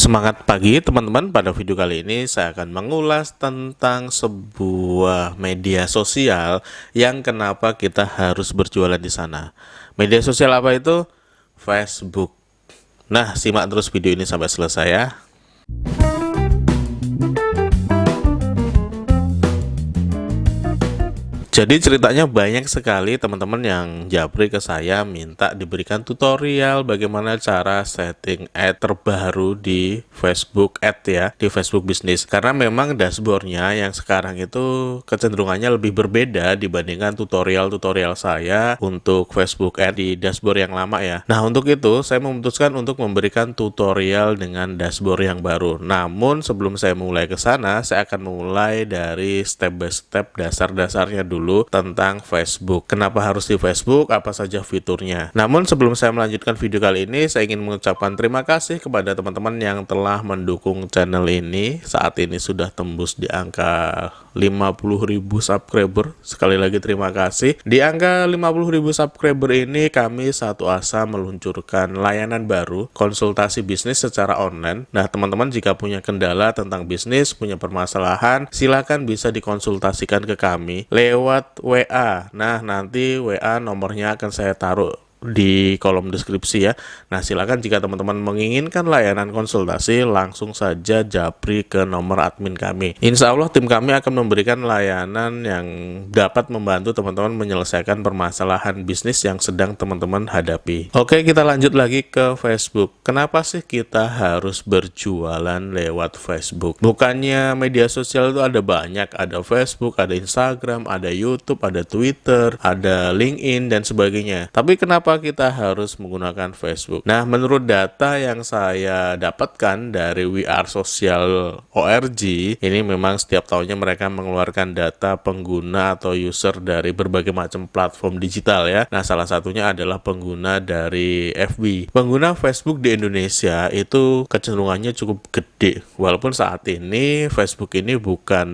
Semangat pagi teman-teman, pada video kali ini saya akan mengulas tentang sebuah media sosial yang kenapa kita harus berjualan di sana. Media sosial apa itu? Facebook. Nah, simak terus video ini sampai selesai ya. Jadi ceritanya banyak sekali teman-teman yang japri ke saya minta diberikan tutorial bagaimana cara setting ad terbaru di Facebook Ad ya, di Facebook Business. Karena memang dashboardnya yang sekarang itu kecenderungannya lebih berbeda dibandingkan tutorial-tutorial saya untuk Facebook Ad di dashboard yang lama ya. Nah, untuk itu saya memutuskan untuk memberikan tutorial dengan dashboard yang baru. Namun sebelum saya mulai ke sana, saya akan mulai dari step by step dasar-dasarnya dulu tentang Facebook. Kenapa harus di Facebook? Apa saja fiturnya? Namun sebelum saya melanjutkan video kali ini, saya ingin mengucapkan terima kasih kepada teman-teman yang telah mendukung channel ini. Saat ini sudah tembus di angka 50.000 subscriber. Sekali lagi terima kasih. Di angka 50.000 subscriber ini kami satu asa meluncurkan layanan baru, konsultasi bisnis secara online. Nah, teman-teman jika punya kendala tentang bisnis, punya permasalahan, silakan bisa dikonsultasikan ke kami lewat WA. Nah, nanti WA nomornya akan saya taruh di kolom deskripsi ya. Nah, silakan jika teman-teman menginginkan layanan konsultasi, langsung saja japri ke nomor admin kami. Insya Allah tim kami akan memberikan layanan yang dapat membantu teman-teman menyelesaikan permasalahan bisnis yang sedang teman-teman hadapi. Oke, kita lanjut lagi ke Facebook. Kenapa sih kita harus berjualan lewat Facebook? Bukannya media sosial itu ada banyak, ada Facebook, ada Instagram, ada YouTube, ada Twitter, ada LinkedIn dan sebagainya. Tapi kenapa kita harus menggunakan Facebook? Nah, menurut data yang saya dapatkan dari We Are Social ORG, ini memang setiap tahunnya mereka mengeluarkan data pengguna atau user dari berbagai macam platform digital ya. Nah, salah satunya adalah pengguna dari FB. Pengguna Facebook di Indonesia itu kecenderungannya cukup gede. Walaupun saat ini Facebook ini bukan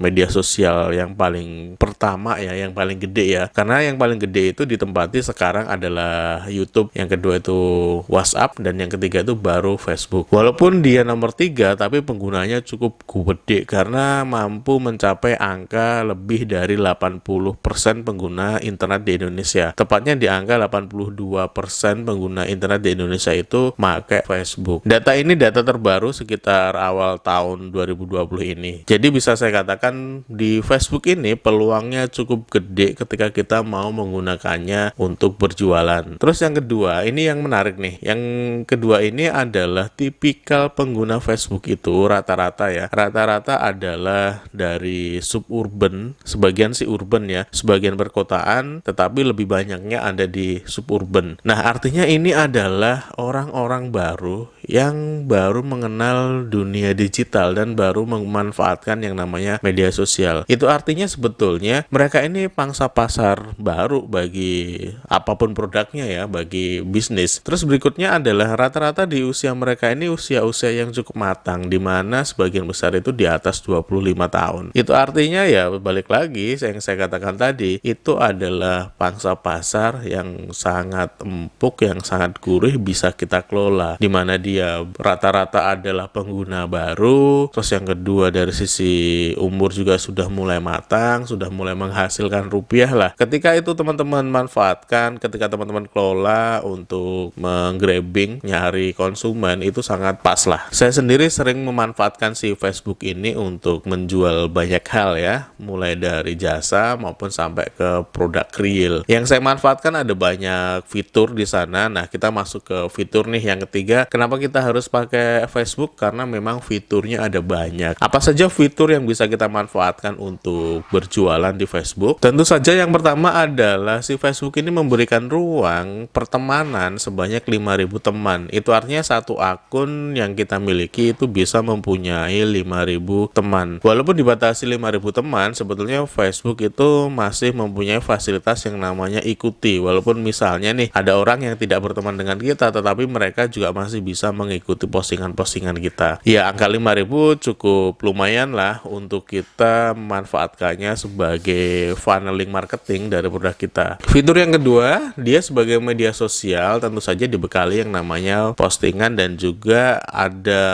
media sosial yang paling pertama ya, yang paling gede ya. Karena yang paling gede itu ditempati sekarang adalah YouTube, yang kedua itu WhatsApp, dan yang ketiga itu baru Facebook. Walaupun dia nomor 3, tapi penggunanya cukup gede karena mampu mencapai angka lebih dari 80% pengguna internet di Indonesia. Tepatnya di angka 82% pengguna internet di Indonesia itu pakai Facebook. Data ini data terbaru sekitar awal tahun 2020 ini. Jadi bisa saya katakan di Facebook ini peluangnya cukup gede ketika kita mau menggunakannya untuk berjualan. Terus yang kedua, ini yang menarik nih. Yang kedua ini adalah tipikal pengguna Facebook itu rata-rata ya. Rata-rata adalah dari suburban, sebagian sih urban ya, sebagian perkotaan, tetapi lebih banyaknya ada di suburban. Nah, artinya ini adalah orang-orang baru yang baru mengenal dunia digital dan baru memanfaatkan yang namanya media sosial. Itu artinya sebetulnya mereka ini pangsa pasar baru bagi apapun produknya ya, bagi bisnis. Terus berikutnya adalah rata-rata di usia mereka ini usia-usia yang cukup matang, di mana sebagian besar itu di atas 25 tahun. Itu artinya ya balik lagi yang saya katakan tadi, itu adalah pangsa pasar yang sangat empuk, yang sangat gurih, bisa kita kelola, di mana dia rata-rata adalah pengguna baru. Terus yang kedua dari sisi umur juga sudah mulai matang, sudah mulai menghasilkan rupiah lah. Ketika itu teman-teman manfaatkan, ketika teman-teman kelola untuk menggrabbing, nyari konsumen, itu sangat pas lah. Saya sendiri sering memanfaatkan si Facebook ini untuk menjual banyak hal ya, mulai dari jasa maupun sampai ke produk real. Yang saya manfaatkan ada banyak fitur di sana. Nah, kita masuk ke fitur nih yang ketiga. Kenapa kita harus pakai Facebook? Karena memang fiturnya ada banyak. Apa saja fitur yang bisa kita manfaatkan untuk berjualan di Facebook? Tentu saja yang pertama adalah si Facebook ini memberikan ruang pertemanan sebanyak 5.000 teman. Itu artinya satu akun yang kita miliki itu bisa mempunyai 5.000 teman. Walaupun dibatasi 5.000 teman, sebetulnya Facebook itu masih mempunyai fasilitas yang namanya ikuti. Walaupun misalnya nih ada orang yang tidak berteman dengan kita, tetapi mereka juga masih bisa mengikuti postingan-postingan kita. Ya, angka 5.000 cukup lumayan lah untuk kita memanfaatkannya sebagai funneling marketing dari produk kita. Fitur yang kedua dia sebagai media sosial tentu saja dibekali yang namanya postingan dan juga ada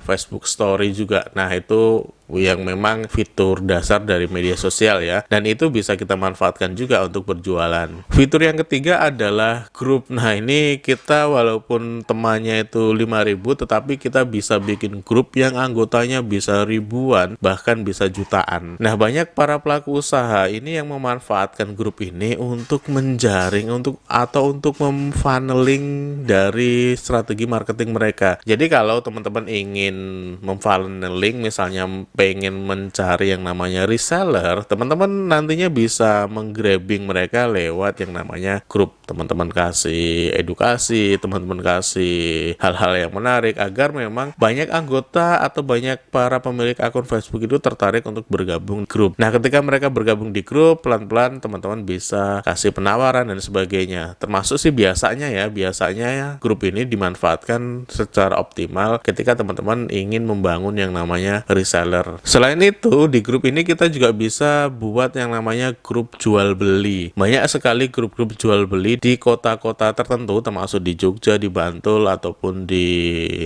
Facebook Story juga. Nah, itu yang memang fitur dasar dari media sosial ya, dan itu bisa kita manfaatkan juga untuk berjualan. Fitur yang ketiga adalah grup. Nah, ini kita walaupun temannya itu 5.000 tetapi kita bisa bikin grup yang anggotanya bisa ribuan bahkan bisa jutaan. Nah, banyak para pelaku usaha ini yang memanfaatkan grup ini untuk menjaring atau untuk memfunneling dari strategi marketing mereka. Jadi kalau teman-teman ingin memfunneling, misalnya pengen mencari yang namanya reseller, teman-teman nantinya bisa menggrabbing mereka lewat yang namanya grup. Teman-teman kasih edukasi, teman-teman kasih hal-hal yang menarik agar memang banyak anggota atau banyak para pemilik akun Facebook itu tertarik untuk bergabung di grup. Nah, ketika mereka bergabung di grup, pelan-pelan teman-teman bisa kasih penawaran dan sebagainya. Termasuk sih biasanya ya grup ini dimanfaatkan secara optimal ketika teman-teman ingin membangun yang namanya reseller. Selain itu, di grup ini kita juga bisa buat yang namanya grup jual beli. Banyak sekali grup-grup jual beli di kota-kota tertentu, termasuk di Jogja, di Bantul, ataupun di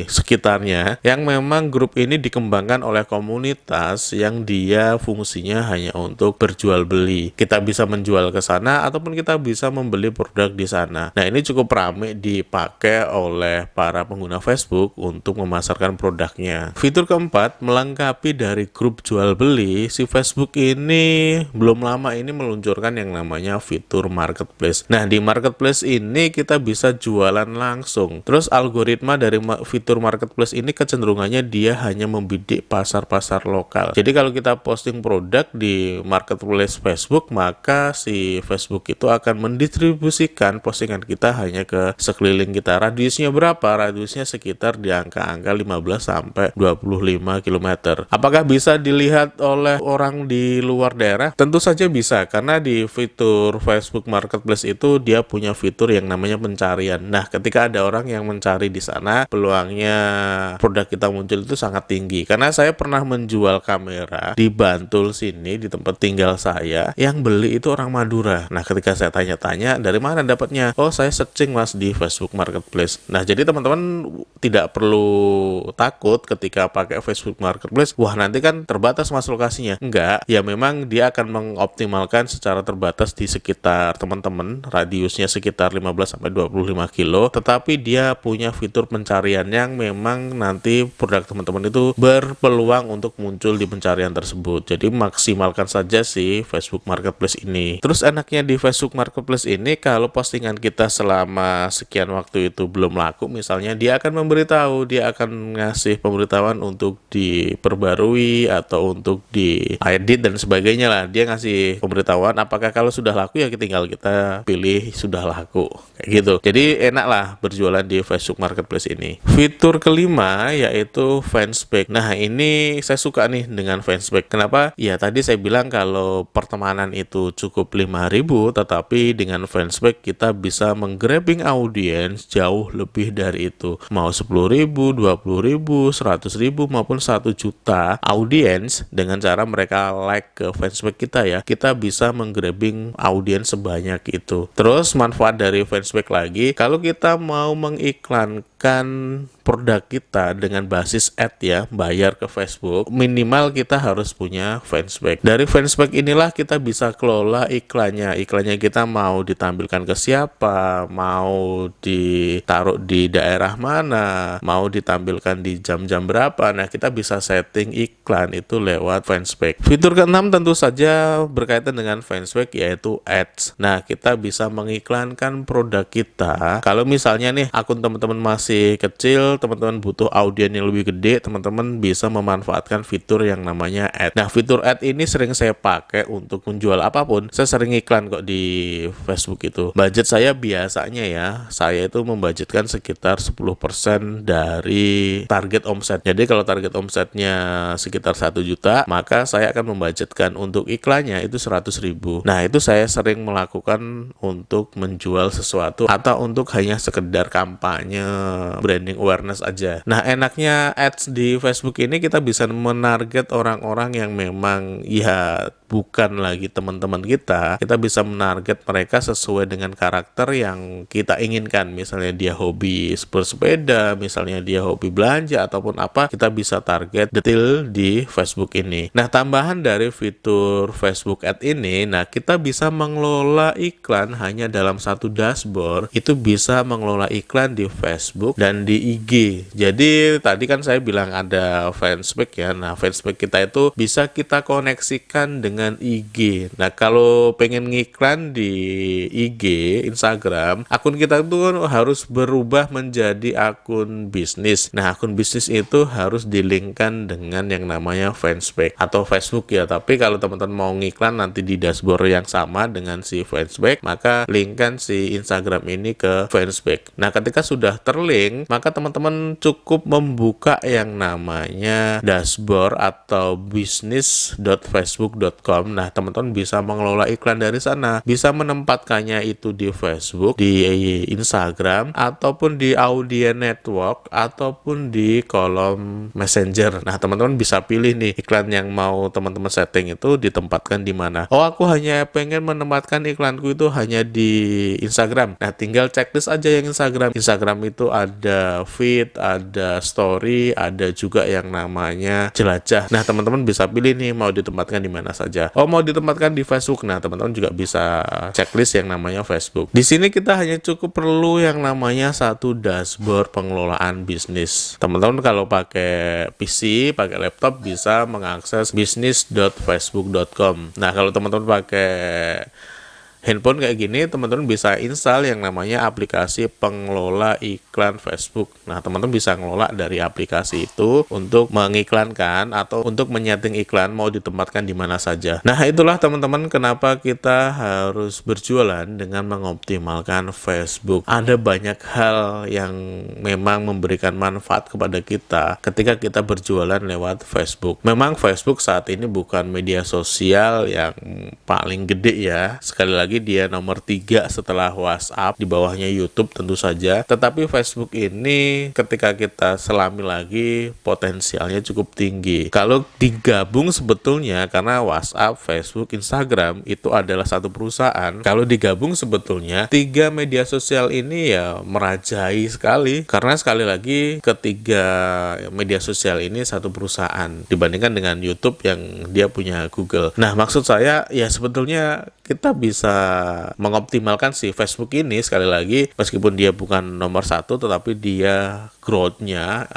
sekitarnya, yang memang grup ini dikembangkan oleh komunitas yang dia fungsinya hanya untuk berjual beli. Kita bisa menjual ke sana ataupun kita bisa membeli produk di sana. Nah, ini cukup ramai dipakai oleh para pengguna Facebook untuk memasarkan produknya. Fitur keempat, melengkapi dari grup jual beli, si Facebook ini belum lama ini meluncurkan yang namanya fitur marketplace. Nah, di marketplace ini kita bisa jualan langsung. Terus algoritma dari fitur marketplace ini kecenderungannya dia hanya membidik pasar-pasar lokal. Jadi kalau kita posting produk di marketplace Facebook, maka si Facebook itu akan mendistribusikan postingan kita hanya ke sekeliling kita. Radiusnya berapa? Radiusnya sekitar di angka-angka 15 sampai 25 km. Apakah bisa dilihat oleh orang di luar daerah? Tentu saja bisa, karena di fitur Facebook Marketplace itu dia punya fitur yang namanya pencarian. Nah, ketika ada orang yang mencari di sana, peluangnya produk kita muncul itu sangat tinggi. Karena saya pernah menjual kamera di Bantul sini, di tempat tinggal saya, yang beli itu orang Madura. Nah, ketika saya tanya-tanya, dari mana dapatnya? Oh, saya searching mas di Facebook Marketplace. Nah, jadi teman-teman tidak perlu takut ketika pakai Facebook Marketplace, wah nanti kan terbatas mas lokasinya. Enggak, ya memang dia akan mengoptimalkan secara terbatas di sekitar teman-teman, radiusnya sekitar 15-25 kilo, tetapi dia punya fitur pencarian yang memang nanti produk teman-teman itu berpeluang untuk muncul di pencarian tersebut. Jadi maksimalkan saja sih Facebook Marketplace ini. Terus enaknya di Facebook Marketplace ini, kalau postingan kita selama sekian waktu itu belum laku, misalnya dia akan memberitahu, dia akan ngasih pemberitahuan untuk diperbarui atau untuk diedit dan sebagainya lah. Dia ngasih pemberitahuan apakah kalau sudah laku ya tinggal kita pilih sudah laku kayak gitu. Jadi enak lah berjualan di Facebook Marketplace ini. Fitur kelima yaitu fanspage. Nah, ini saya suka nih dengan fanspage. Kenapa? Ya tadi saya bilang kalau pertemanan itu cukup 5.000, tetapi dengan fanspage kita bisa menggrabbing audiens jauh lebih dari itu. Mau 10.000, 20.000, 100.000 maupun 1 juta audiens, dengan cara mereka like ke fanspage kita ya, kita bisa menggrabbing audiens sebanyak itu. Terus manfaat dari fanspage lagi, kalau kita mau mengiklankan produk kita dengan basis ad ya, bayar ke Facebook, minimal kita harus punya fanspage. Dari fanspage inilah kita bisa kelola iklannya. Iklannya kita mau ditampilkan ke siapa, mau ditaruh di daerah mana, mau ditampilkan di jam-jam berapa. Nah, kita bisa setting iklan itu lewat fanspage. Fitur keenam tentu saja berkaitan dengan fanspage yaitu ads. Nah, kita bisa mengiklankan produk kita. Kalau misalnya nih akun teman-teman masih kecil, teman-teman butuh audiens yang lebih gede, teman-teman bisa memanfaatkan fitur yang namanya ad. Nah, fitur ad ini sering saya pakai untuk menjual apapun. Saya sering iklan kok di Facebook itu. Budget saya biasanya ya, saya itu membudgetkan sekitar 10% dari target omset. Jadi kalau target omsetnya sekitar 1 juta, maka saya akan membudgetkan untuk iklannya itu 100.000. Nah, itu saya sering melakukan untuk menjual sesuatu atau untuk hanya sekedar kampanye branding awareness aja. Nah, enaknya ads di Facebook ini kita bisa menarget orang-orang yang memang ya bukan lagi teman-teman kita bisa menarget mereka sesuai dengan karakter yang kita inginkan. Misalnya dia hobi bersepeda, misalnya dia hobi belanja ataupun apa, kita bisa target detail di Facebook ini. Nah, tambahan dari fitur Facebook Ads ini, nah kita bisa mengelola iklan hanya dalam satu dashboard. Itu bisa mengelola iklan di Facebook dan di IG. Jadi tadi kan saya bilang ada fanspage ya. Nah, fanspage kita itu bisa kita koneksikan dengan IG. Nah, kalau pengen ngiklan di IG, Instagram, akun kita itu harus berubah menjadi akun bisnis. Nah, akun bisnis itu harus dilinkkan dengan yang namanya fanspage atau Facebook ya. Tapi kalau teman-teman mau ngiklan nanti di dashboard yang sama dengan si fanspage, maka linkkan si Instagram ini ke fanspage. Nah, ketika sudah terlink, maka teman-teman cukup membuka yang namanya dashboard atau business.facebook.com. Nah, teman-teman bisa mengelola iklan dari sana, bisa menempatkannya itu di Facebook, di Instagram, ataupun di audience network, ataupun di kolom messenger. Nah, teman-teman bisa pilih nih iklan yang mau teman-teman setting itu ditempatkan di mana. Oh, aku hanya pengen menempatkan iklanku itu hanya di Instagram. Nah, tinggal checklist aja yang Instagram. Instagram itu ada feed, ada story, ada juga yang namanya jelajah. Nah, teman-teman bisa pilih nih mau ditempatkan di mana saja. Oh, mau ditempatkan di Facebook. Nah, teman-teman juga bisa checklist yang namanya Facebook. Di sini kita hanya cukup perlu yang namanya satu dashboard pengelolaan bisnis. Teman-teman kalau pakai PC, pakai laptop bisa mengakses business.facebook.com. Nah, kalau teman-teman pakai handphone kayak gini, teman-teman bisa install yang namanya aplikasi pengelola iklan Facebook. Nah, teman-teman bisa ngelola dari aplikasi itu untuk mengiklankan atau untuk menyeting iklan mau ditempatkan di mana saja. Nah, itulah teman-teman kenapa kita harus berjualan dengan mengoptimalkan Facebook. Ada banyak hal yang memang memberikan manfaat kepada kita ketika kita berjualan lewat Facebook. Memang Facebook saat ini bukan media sosial yang paling gede ya. Sekali lagi dia nomor 3 setelah WhatsApp, di bawahnya YouTube tentu saja. Tetapi Facebook ini ketika kita selami lagi potensialnya cukup tinggi. Kalau digabung sebetulnya karena WhatsApp, Facebook, Instagram itu adalah satu perusahaan. Kalau digabung sebetulnya 3 media sosial ini ya merajai sekali. Karena sekali lagi ketiga media sosial ini satu perusahaan dibandingkan dengan YouTube yang dia punya Google. Nah, maksud saya ya sebetulnya kita bisa mengoptimalkan si Facebook ini sekali lagi meskipun dia bukan nomor 1 tetapi dia growth-nya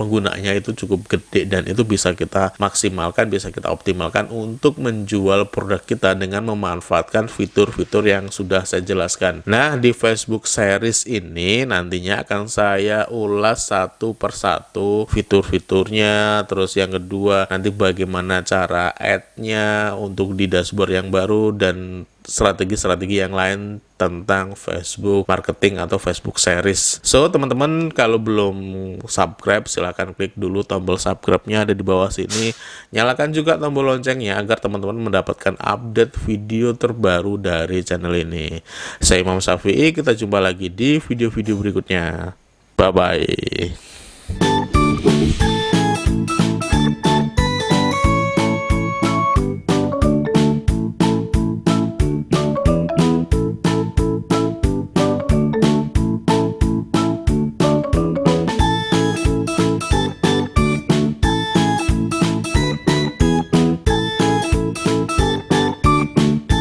penggunanya itu cukup gede dan itu bisa kita maksimalkan, bisa kita optimalkan untuk menjual produk kita dengan memanfaatkan fitur-fitur yang sudah saya jelaskan. Nah, di Facebook Series ini nantinya akan saya ulas satu persatu fitur-fiturnya, terus yang kedua nanti bagaimana cara add-nya untuk di dashboard yang baru dan strategi-strategi yang lain tentang Facebook marketing atau Facebook Series. So, teman-teman kalau belum subscribe silahkan klik dulu tombol subscribe-nya ada di bawah sini. Nyalakan juga tombol loncengnya agar teman-teman mendapatkan update video terbaru dari channel ini. Saya Imam Syafi'i, kita jumpa lagi di video-video berikutnya. Bye-bye.